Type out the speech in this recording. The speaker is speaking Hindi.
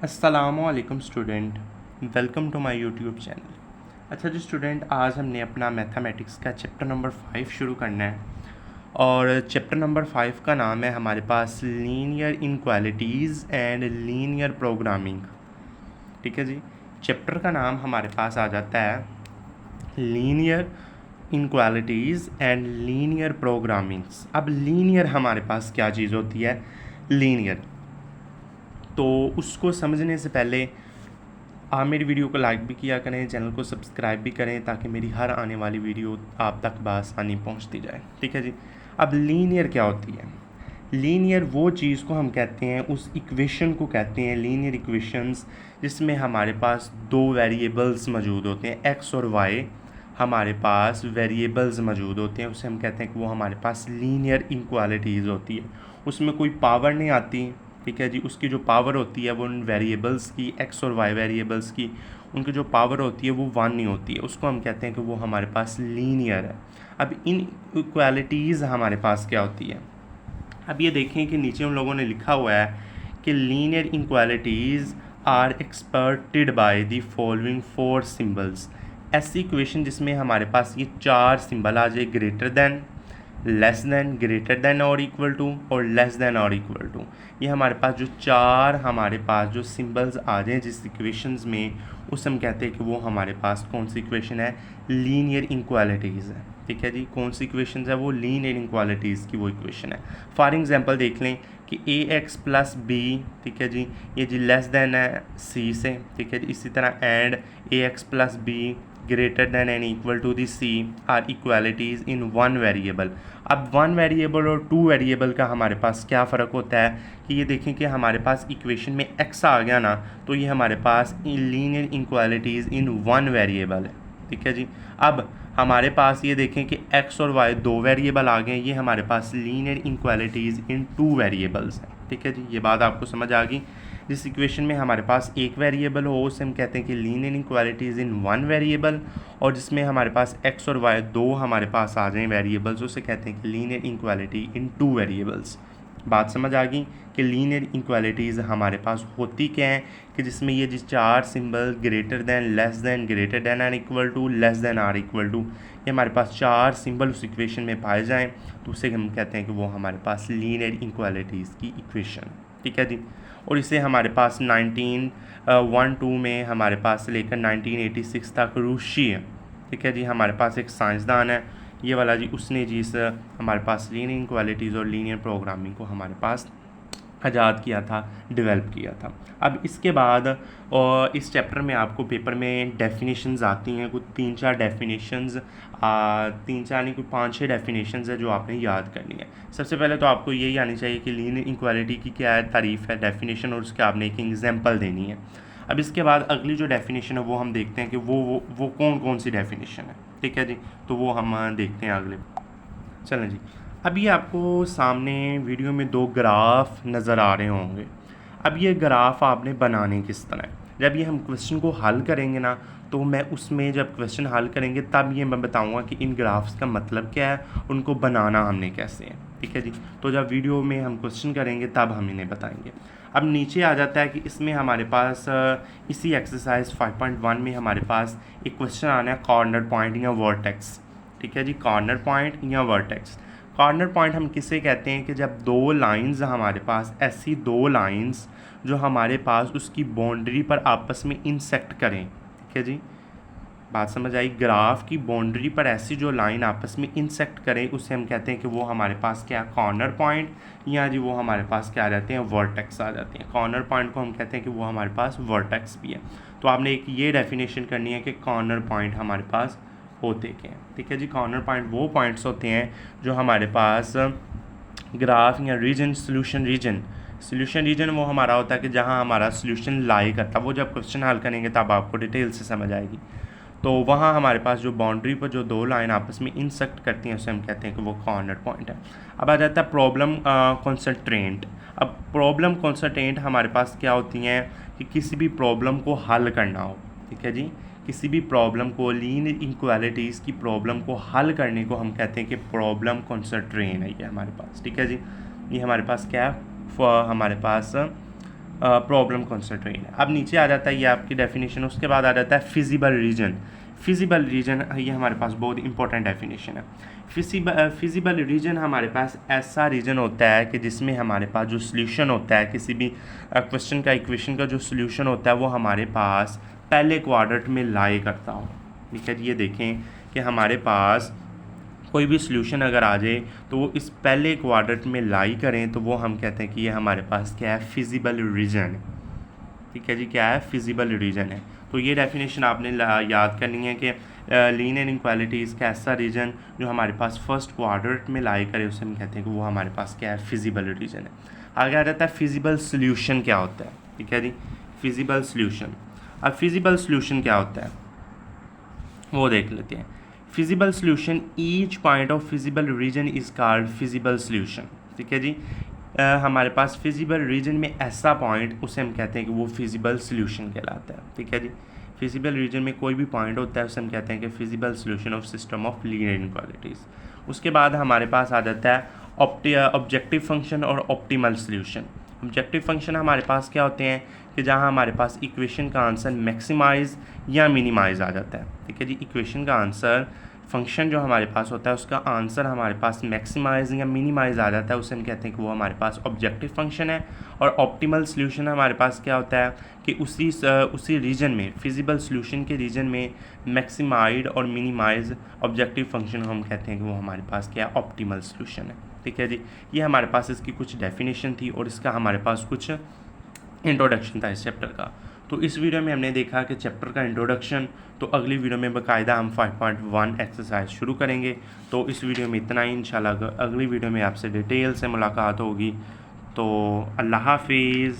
अस्सलामुअलैकुम student, welcome to my YouTube channel. अच्छा जी स्टूडेंट, आज हमने अपना मैथमेटिक्स का चैप्टर नंबर 5 शुरू करना है और चैप्टर नंबर 5 का नाम है हमारे पास linear inequalities and linear programming. ठीक है जी, चैप्टर का नाम हमारे पास आ जाता है linear inequalities and linear programmings. अब लीनियर हमारे पास क्या चीज़ होती है? लीनियर, तो उसको समझने से पहले आप मेरी वीडियो को लाइक भी किया करें, चैनल को सब्सक्राइब भी करें ताकि मेरी हर आने वाली वीडियो आप तक बआसानी पहुंचती जाए। ठीक है जी। अब लीनियर क्या होती है? लीनियर वो चीज़ को हम कहते हैं, उस इक्वेशन को कहते हैं लीनियर इक्वेशंस, जिसमें हमारे पास दो वेरिएबल्स मौजूद होते हैं, एक्स और वाई हमारे पास वेरिएबल्स मौजूद होते हैं। उसे हम कहते हैं कि वो हमारे पास लीनियर इनक्वालिटीज़ होती है। उसमें कोई पावर नहीं आती। ठीक है जी, उसकी जो पावर होती है वो उन वेरिएबल्स की, एक्स और वाई वेरिएबल्स की, उनकी जो पावर होती है वो वन नहीं होती है। उसको हम कहते हैं कि वो हमारे पास लीनियर है। अब इन इक्वालिटीज़ हमारे पास क्या होती है? अब ये देखें कि नीचे उन लोगों ने लिखा हुआ है कि linear inequalities are expressed by the following four symbols. ऐसी इक्वेशन जिसमें हमारे पास ये चार सिंबल आ जाए, greater than, less than, greater than और इक्वल टू, और लेस दैन और इक्वल टू। ये हमारे पास जो चार हमारे पास जो सिंबल्स आ जाएँ जिस इक्वेशंस में, उसे हम कहते हैं कि वो हमारे पास कौन सी इक्वेशन है? लीनियर इनक्वालिटीज़ है। ठीक है जी, कौन सी इक्वेशन है? वो लीनियर इनक्वालिटीज़ की वो इक्वेशन है। फॉर एग्जांपल देख लें कि ए एक्स प्लस बी, ठीक है जी, ये जी लेस दैन है सी से। ठीक है जी, इसी तरह and a x plus b greater than and equal to these are equalities in one variable. अब वन वेरिएबल और टू वेरिएबल का हमारे पास क्या फ़र्क होता है कि ये देखें कि हमारे पास इक्वेशन में एक्स आ गया ना, तो ये हमारे पास linear inequalities in one variable है। ठीक है जी। अब हमारे पास ये देखें कि एक्स और वाई दो वेरिएबल आ गए, ये हमारे पास लीनियर इनक्वालिटीज़ इन टू वेरिएबल्स हैं। ठीक है जी, ये बात आपको समझ आ गई। जिस इक्वेशन में हमारे पास एक वेरिएबल हो उसे हम कहते हैं कि linear inequalities in one variable, और जिसमें हमारे पास एक्स और वाई दो हमारे पास आ जाएँ वेरिएबल्स, उसे कहते हैं कि लीनियर इनक्वालिटी इन टू वेरिएबल्स। बात समझ आ गई कि लीनियर इनक्वालिटीज़ हमारे पास होती क्या हैं कि जिसमें ये जिस चार symbol greater than, less than, greater than or equal to, less than or equal to, ये हमारे पास चार सिंबल उस इक्वेशन में पाए जाएं, तो उसे हम कहते हैं कि वो हमारे पास लीनियर इनक्वालिटीज़ की इक्वेशन। ठीक है जी। और इसे हमारे पास 1912 में हमारे पास से लेकर 1986 तक रूसी है। ठीक है जी, हमारे पास एक साइंसदान है ये वाला जी, उसने जी इस हमारे पास लीनियर इनक्वालिटीज़ और लीनियर प्रोग्रामिंग को हमारे पास आज़ाद किया था, डेवलप किया था। अब इसके बाद और इस चैप्टर में आपको पेपर में डेफिनेशंस आती हैं, कुछ तीन चार डेफिनेशंस, तीन चार नहीं, कुछ पाँच छः डेफिनेशंस है जो आपने याद करनी है। सबसे पहले तो आपको यही आनी चाहिए कि लीनियर इक्वालिटी की क्या है, तारीफ़ है, डेफिनेशन, और उसके आपने एक एग्जाम्पल देनी है। अब इसके बाद अगली जो डेफिनेशन है वो हम देखते हैं कि वो कौन कौन सी डेफिनेशन है। ठीक है जी, तो वो हम देखते हैं अगले। चलें जी। अब ये आपको सामने वीडियो में दो ग्राफ नज़र आ रहे होंगे। अब ये ग्राफ आपने बनाने किस तरह है? जब ये हम क्वेश्चन को हल करेंगे ना, तो मैं उसमें जब क्वेश्चन हल करेंगे तब ये मैं बताऊंगा कि इन ग्राफ्स का मतलब क्या है, उनको बनाना हमने कैसे है। ठीक है जी, तो जब वीडियो में हम क्वेश्चन करेंगे तब हम इन्हें बताएंगे। अब नीचे आ जाता है कि इसमें हमारे पास इसी एक्सरसाइज 5.1 में हमारे पास एक क्वेश्चन आना है, कॉर्नर पॉइंट या वर्टेक्स। ठीक है जी, कॉर्नर पॉइंट या वर्टेक्स। कॉर्नर पॉइंट हम किसे कहते हैं कि जब दो लाइंस हमारे पास, ऐसी दो लाइंस जो हमारे पास उसकी बाउंड्री पर आपस में इंसेक्ट करें। ठीक है जी, बात समझ आई? ग्राफ की बाउंड्री पर ऐसी जो लाइन आपस में इंसेक्ट करें उसे हम कहते हैं कि वो हमारे पास क्या, कॉर्नर पॉइंट, या जी वो हमारे पास क्या आ जाते हैं, वर्टेक्स आ जाते हैं। कॉर्नर पॉइंट को हम कहते हैं कि वो हमारे पास वर्टेक्स भी है। तो आपने एक ये डेफिनेशन करनी है कि कॉर्नर पॉइंट हमारे पास होते क्या हैं। ठीक है जी, कॉर्नर पॉइंट वो पॉइंट्स होते हैं जो हमारे पास ग्राफ या रीजन, सोल्यूशन रीजन वो हमारा होता है कि जहाँ हमारा सोल्यूशन लाई करता है। वो जब क्वेश्चन हल करेंगे तब आपको डिटेल से समझ आएगी। तो वहाँ हमारे पास जो बाउंड्री पर जो दो लाइन आपस में इंसेक्ट करती हैं उसे हम कहते हैं कि वो कॉर्नर पॉइंट है। अब आ जाता है प्रॉब्लम कंस्ट्रेंट। अब प्रॉब्लम कंस्ट्रेंट हमारे पास क्या होती हैं कि किसी भी प्रॉब्लम को हल करना हो। ठीक है जी, किसी भी प्रॉब्लम को, लीनियर इनक्वालिटीज़ की प्रॉब्लम को हल करने को हम कहते हैं कि प्रॉब्लम कंस्ट्रेंट है ये हमारे पास। ठीक है जी, ये हमारे पास क्या है, हमारे पास प्रॉब्लम कंसंट्रेट है। अब नीचे आ जाता है ये आपकी डेफिनेशन, उसके बाद आ जाता है फिजिबल रीजन। फिजिबल रीजन ये हमारे पास बहुत इंपॉर्टेंट डेफिनेशन है। फिजिबल रीजन हमारे पास ऐसा रीजन होता है कि जिसमें हमारे पास जो सोल्यूशन होता है किसी भी क्वेश्चन का, इक्वेशन का जो सोल्यूशन होता है वो हमारे पास पहले क्वाड्रेंट में लाई करता हो। ठीक है, ये देखें कि हमारे पास कोई भी सोल्यूशन अगर आ जाए तो वो इस पहले क्वाड्रेंट में लाई करें तो वो हम कहते हैं कि ये हमारे पास क्या है, फिजिबल रीजन है। ठीक है जी, क्या है, फिजिबल रीजन है। तो ये डेफिनेशन आपने याद करनी है कि लीनियर इनक्वालिटीज़ का ऐसा रीजन जो हमारे पास फर्स्ट क्वाड्रेंट में लाई करे उसे हम कहते हैं कि वो हमारे पास क्या है, फिजिबल रीजन है। आगे आ जाता है फिजिबल सोल्यूशन क्या होता है। ठीक है जी, फिजिबल सोल्यूशन। अब फिजिबल सोल्यूशन क्या होता है वो देख लेते हैं। Feasible solution, each point of feasible region is called feasible solution. ठीक है जी, हमारे पास फिजिबल रीजन में ऐसा पॉइंट उसे हम कहते हैं कि वो फिजिबल सोल्यूशन कहलाता है। ठीक है जी, फिजिबल रीजन में कोई भी पॉइंट होता है उसे हम कहते हैं कि feasible solution of system of linear inequalities. उसके बाद हमारे पास आ जाता है ऑब्जेक्टिव फंक्शन और ऑप्टिमल सोल्यूशन। ऑब्जेक्टिव फंक्शन हमारे पास क्या होते हैं कि जहाँ हमारे पास इक्वेशन का आंसर मैक्सिमाइज या मिनिमाइज आ जाता है। ठीक है जी, इक्वेशन का आंसर, फंक्शन जो हमारे पास होता है उसका आंसर हमारे पास मैक्सिमाइज या मिनिमाइज आ जाता है, उसे हम कहते हैं कि वो हमारे पास ऑब्जेक्टिव फंक्शन है। और ऑप्टिमल सोल्यूशन हमारे पास क्या होता है कि उसी रीजन में, फिजिबल सोल्यूशन के रीजन में मैक्सिमाइड और मिनिमाइज ऑब्जेक्टिव फंक्शन हम कहते हैं कि वो हमारे पास क्या है, ऑप्टिमल सोल्यूशन है। ठीक है जी, ये हमारे पास इसकी कुछ डेफिनेशन थी और इसका हमारे पास कुछ इंट्रोडक्शन था इस चैप्टर का। तो इस वीडियो में हमने देखा कि चैप्टर का इंट्रोडक्शन, तो अगली वीडियो में बाकायदा हम 5.1 एक्सरसाइज शुरू करेंगे। तो इस वीडियो में इतना ही, इंशाल्लाह अगली वीडियो में आपसे डिटेल से मुलाकात होगी। तो अल्लाह हाफिज़।